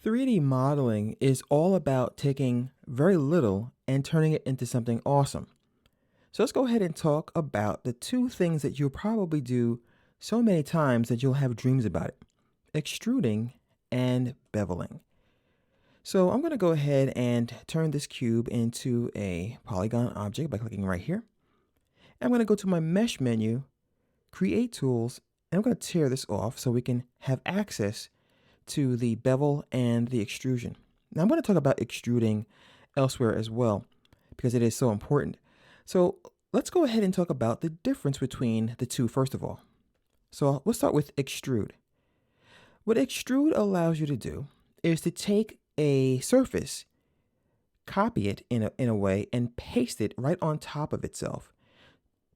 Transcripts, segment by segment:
3D modeling is all about taking very little and turning it into something awesome. So let's go ahead and talk about the two things that you'll probably do so many times that you'll have dreams about it: extruding and beveling. So I'm going to go ahead and turn this cube into a polygon object by clicking right here. I'm going to go to my mesh menu, create tools, and I'm going to tear this off so we can have access to the bevel and the extrusion. Now I'm going to talk about extruding elsewhere as well because it is so important. So let's go ahead and talk about the difference between the two first of all. So we'll start with extrude. What extrude allows you to do is to take a surface, copy it in a way, and paste it right on top of itself.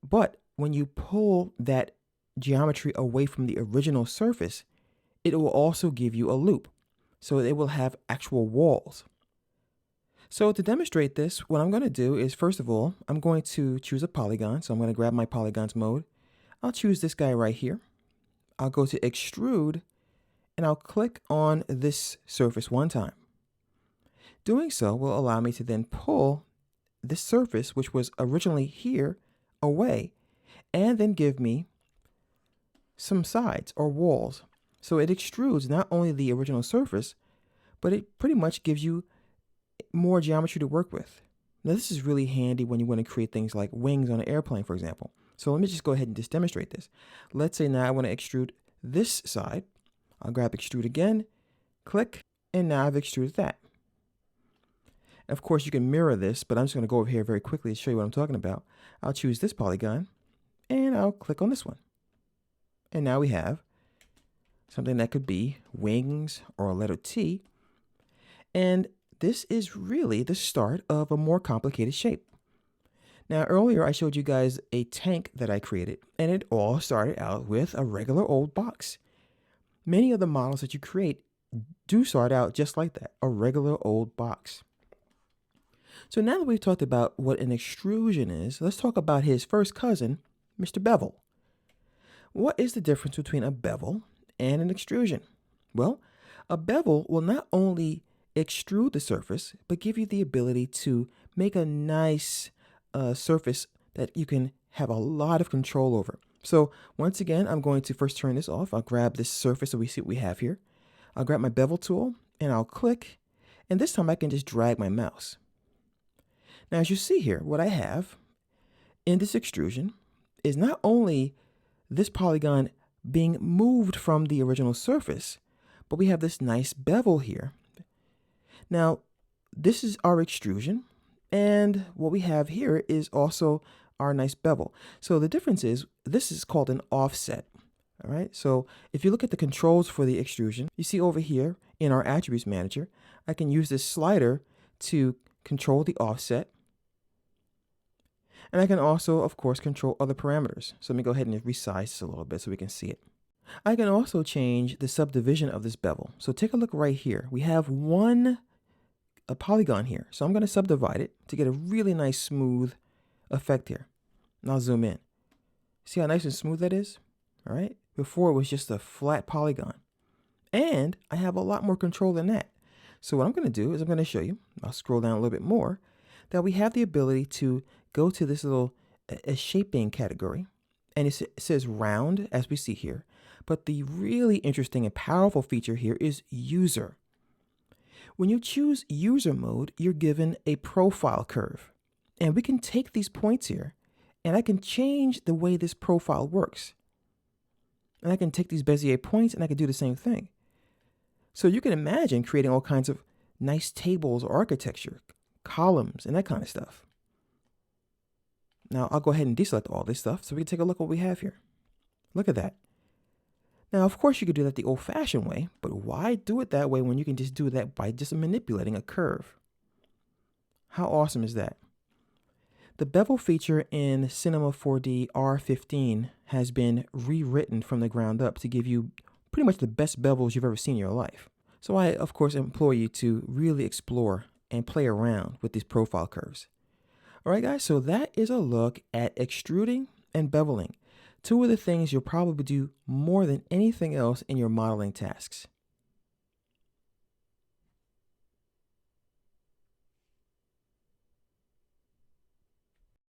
But when you pull that geometry away from the original surface, it will also give you a loop. So it will have actual walls. So to demonstrate this, what I'm going to do is, first of all, I'm going to choose a polygon. So I'm going to grab my polygons mode. I'll choose this guy right here. I'll go to extrude and I'll click on this surface one time. Doing so will allow me to then pull this surface, which was originally here, away, and then give me some sides or walls. So it extrudes not only the original surface, but it pretty much gives you more geometry to work with. Now this is really handy when you want to create things like wings on an airplane, for example. So let me just go ahead and just demonstrate this. Let's say now I want to extrude this side. I'll grab extrude again, click, and now I've extruded that. Of course, you can mirror this, but I'm just going to go over here very quickly to show you what I'm talking about. I'll choose this polygon, and I'll click on this one. And now we have something that could be wings or a letter T. And this is really the start of a more complicated shape. Now, earlier I showed you guys a tank that I created, and it all started out with a regular old box. Many of the models that you create do start out just like that, a regular old box. So now that we've talked about what an extrusion is, let's talk about his first cousin, Mr. Bevel. What is the difference between a bevel and an extrusion? Well, a bevel will not only extrude the surface, but give you the ability to make a nice surface that you can have a lot of control over. So once again, I'm going to first turn this off. I'll grab this surface so we see what we have here. I'll grab my bevel tool and I'll click, and this time I can just drag my mouse. Now, as you see here, what I have in this extrusion is not only this polygon being moved from the original surface, but we have this nice bevel here. Now, this is our extrusion, and what we have here is also our nice bevel. So the difference is this is called an offset. All right. So if you look at the controls for the extrusion, you see over here in our attributes manager, I can use this slider to control the offset. And I can also, of course, control other parameters. So let me go ahead and resize this a little bit so we can see it. I can also change the subdivision of this bevel. So take a look right here. We have a polygon here. So I'm going to subdivide it to get a really nice smooth effect here. And I'll zoom in. See how nice and smooth that is? All right. Before it was just a flat polygon. And I have a lot more control than that. So what I'm going to do is I'm going to show you, I'll scroll down a little bit more, that we have the ability to go to this little shaping category, and it says round, as we see here. But the really interesting and powerful feature here is user. When you choose user mode, you're given a profile curve. And we can take these points here, and I can change the way this profile works. And I can take these Bezier points, and I can do the same thing. So you can imagine creating all kinds of nice tables or architecture, columns, and that kind of stuff. Now, I'll go ahead and deselect all this stuff so we can take a look at what we have here. Look at that. Now, of course, you could do that the old-fashioned way, but why do it that way when you can just do that by just manipulating a curve? How awesome is that? The bevel feature in Cinema 4D R15 has been rewritten from the ground up to give you pretty much the best bevels you've ever seen in your life. So I, of course, implore you to really explore and play around with these profile curves. All right, guys, so that is a look at extruding and beveling, two of the things you'll probably do more than anything else in your modeling tasks.